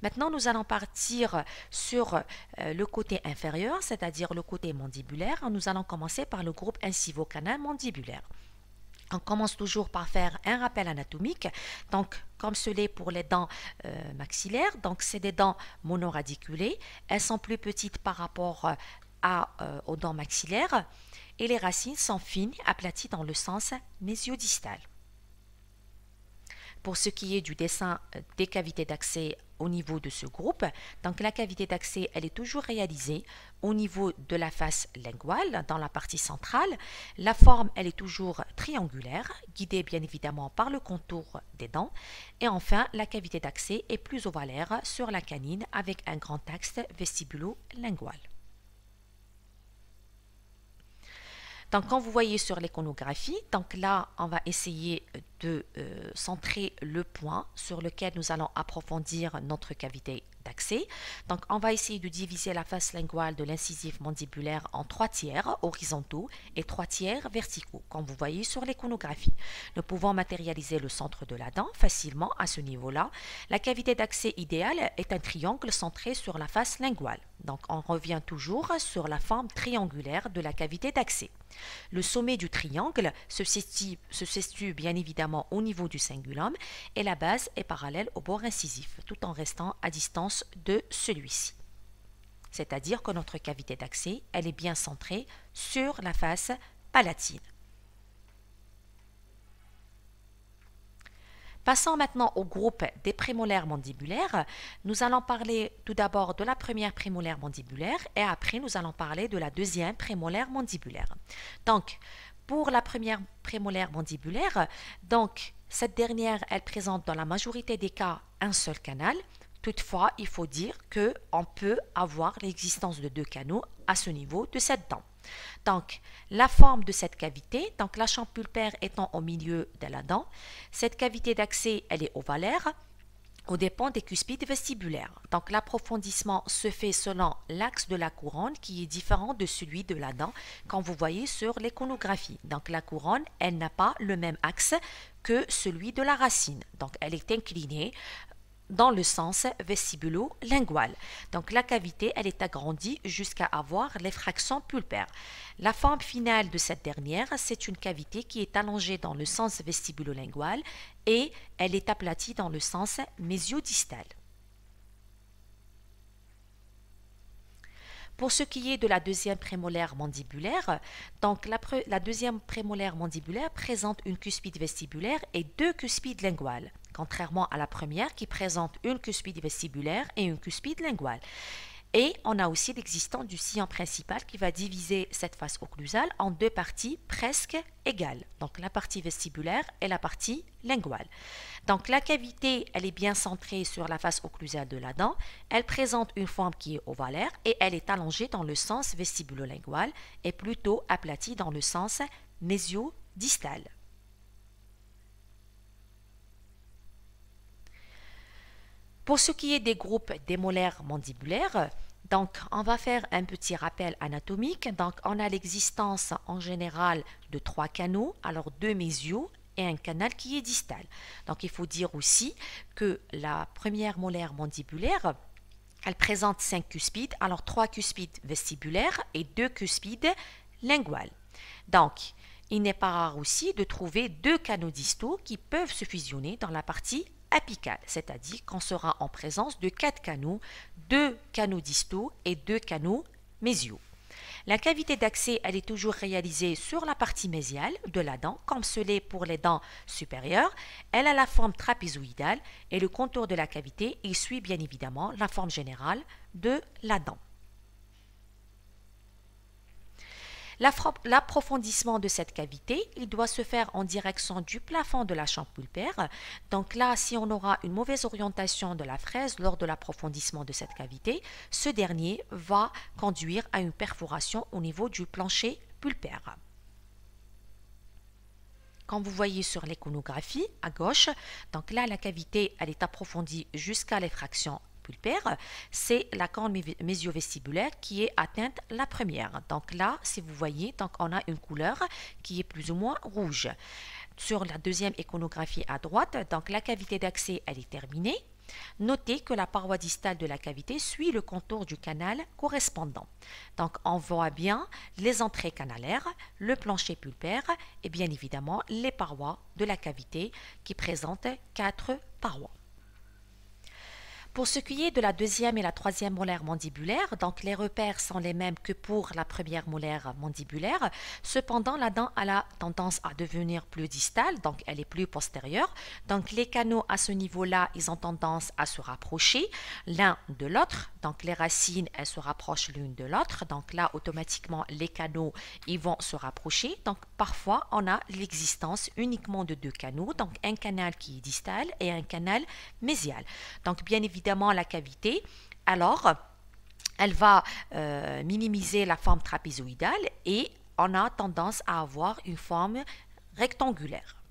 Maintenant, nous allons partir sur le côté inférieur, c'est-à-dire le côté mandibulaire. Nous allons commencer par le groupe incivo-canal mandibulaire. On commence toujours par faire un rappel anatomique. Donc, comme ce l'est pour les dents maxillaires, donc c'est des dents monoradiculées. Elles sont plus petites par rapport aux dents maxillaires et les racines sont fines, aplaties dans le sens mésiodistal. Pour ce qui est du dessin des cavités d'accès au niveau de ce groupe, donc la cavité d'accès, elle est toujours réalisée au niveau de la face linguale, dans la partie centrale. La forme, elle est toujours triangulaire, guidée bien évidemment par le contour des dents. Et enfin, la cavité d'accès est plus ovalaire sur la canine avec un grand axe vestibulo-lingual. Donc, quand vous voyez sur l'iconographie, donc là, on va essayer de centrer le point sur lequel nous allons approfondir notre cavité d'accès. Donc, on va essayer de diviser la face linguale de l'incisif mandibulaire en 3 tiers horizontaux et 3 tiers verticaux, comme vous voyez sur l'iconographie. Nous pouvons matérialiser le centre de la dent facilement à ce niveau-là. La cavité d'accès idéale est un triangle centré sur la face linguale. Donc, on revient toujours sur la forme triangulaire de la cavité d'accès. Le sommet du triangle se situe bien évidemment au niveau du cingulum et la base est parallèle au bord incisif, tout en restant à distance de celui-ci. C'est-à-dire que notre cavité d'accès, elle est bien centrée sur la face palatine. Passons maintenant au groupe des prémolaires mandibulaires. Nous allons parler tout d'abord de la première prémolaire mandibulaire et après nous allons parler de la deuxième prémolaire mandibulaire. Donc, pour la première prémolaire mandibulaire, donc cette dernière, elle présente dans la majorité des cas un seul canal. Toutefois, il faut dire qu'on peut avoir l'existence de 2 canaux à ce niveau de cette dent. Donc, la forme de cette cavité, donc la chambre pulpaire étant au milieu de la dent, cette cavité d'accès, elle est ovalaire, aux dépens des cuspides vestibulaires. Donc, l'approfondissement se fait selon l'axe de la couronne qui est différent de celui de la dent, comme vous voyez sur l'iconographie. Donc, la couronne, elle n'a pas le même axe que celui de la racine. Donc, elle est inclinée dans le sens vestibulo-lingual. Donc la cavité, elle est agrandie jusqu'à avoir l'effraction pulpaire. La forme finale de cette dernière, c'est une cavité qui est allongée dans le sens vestibulo-lingual et elle est aplatie dans le sens mésiodistal. Pour ce qui est de la deuxième prémolaire mandibulaire, donc la deuxième prémolaire mandibulaire présente une cuspide vestibulaire et 2 cuspides linguales, contrairement à la première qui présente une cuspide vestibulaire et une cuspide linguale. Et on a aussi l'existence du sillon principal qui va diviser cette face occlusale en 2 parties presque égales, donc la partie vestibulaire et la partie linguale. Donc la cavité, elle est bien centrée sur la face occlusale de la dent, elle présente une forme qui est ovalaire et elle est allongée dans le sens vestibulo-lingual et plutôt aplatie dans le sens mésiodistal. Pour ce qui est des groupes des molaires mandibulaires, donc on va faire un petit rappel anatomique. Donc on a l'existence en général de 3 canaux, alors 2 mésiaux et un canal qui est distal. Donc il faut dire aussi que la première molaire mandibulaire, elle présente 5 cuspides, alors 3 cuspides vestibulaires et 2 cuspides linguales. Donc il n'est pas rare aussi de trouver 2 canaux distaux qui peuvent se fusionner dans la partie apicale, c'est-à-dire qu'on sera en présence de 4 canaux, 2 canaux distaux et 2 canaux mésiaux. La cavité d'accès, elle est toujours réalisée sur la partie mésiale de la dent, comme ce l'est pour les dents supérieures. Elle a la forme trapézoïdale et le contour de la cavité, il suit bien évidemment la forme générale de la dent. L'approfondissement de cette cavité, il doit se faire en direction du plafond de la chambre pulpaire. Donc là, si on aura une mauvaise orientation de la fraise lors de l'approfondissement de cette cavité, ce dernier va conduire à une perforation au niveau du plancher pulpaire. Comme vous voyez sur l'iconographie à gauche, donc là, la cavité, elle est approfondie jusqu'à l'effraction pulpaire, c'est la corne mésio-vestibulaire qui est atteinte la première. Donc là, si vous voyez, donc on a une couleur qui est plus ou moins rouge. Sur la deuxième iconographie à droite, donc la cavité d'accès, elle est terminée. Notez que la paroi distale de la cavité suit le contour du canal correspondant. Donc, on voit bien les entrées canalaires, le plancher pulpaire et bien évidemment les parois de la cavité qui présentent 4 parois. Pour ce qui est de la deuxième et la troisième molaire mandibulaire, donc les repères sont les mêmes que pour la première molaire mandibulaire. Cependant, la dent a la tendance à devenir plus distale, donc elle est plus postérieure. Donc les canaux à ce niveau-là, ils ont tendance à se rapprocher l'un de l'autre. Donc les racines, elles se rapprochent l'une de l'autre. Donc là, automatiquement, les canaux, ils vont se rapprocher. Donc parfois, on a l'existence uniquement de 2 canaux, donc un canal qui est distal et un canal mésial. Donc bien évidemment, la cavité, alors elle va minimiser la forme trapézoïdale et on a tendance à avoir une forme rectangulaire.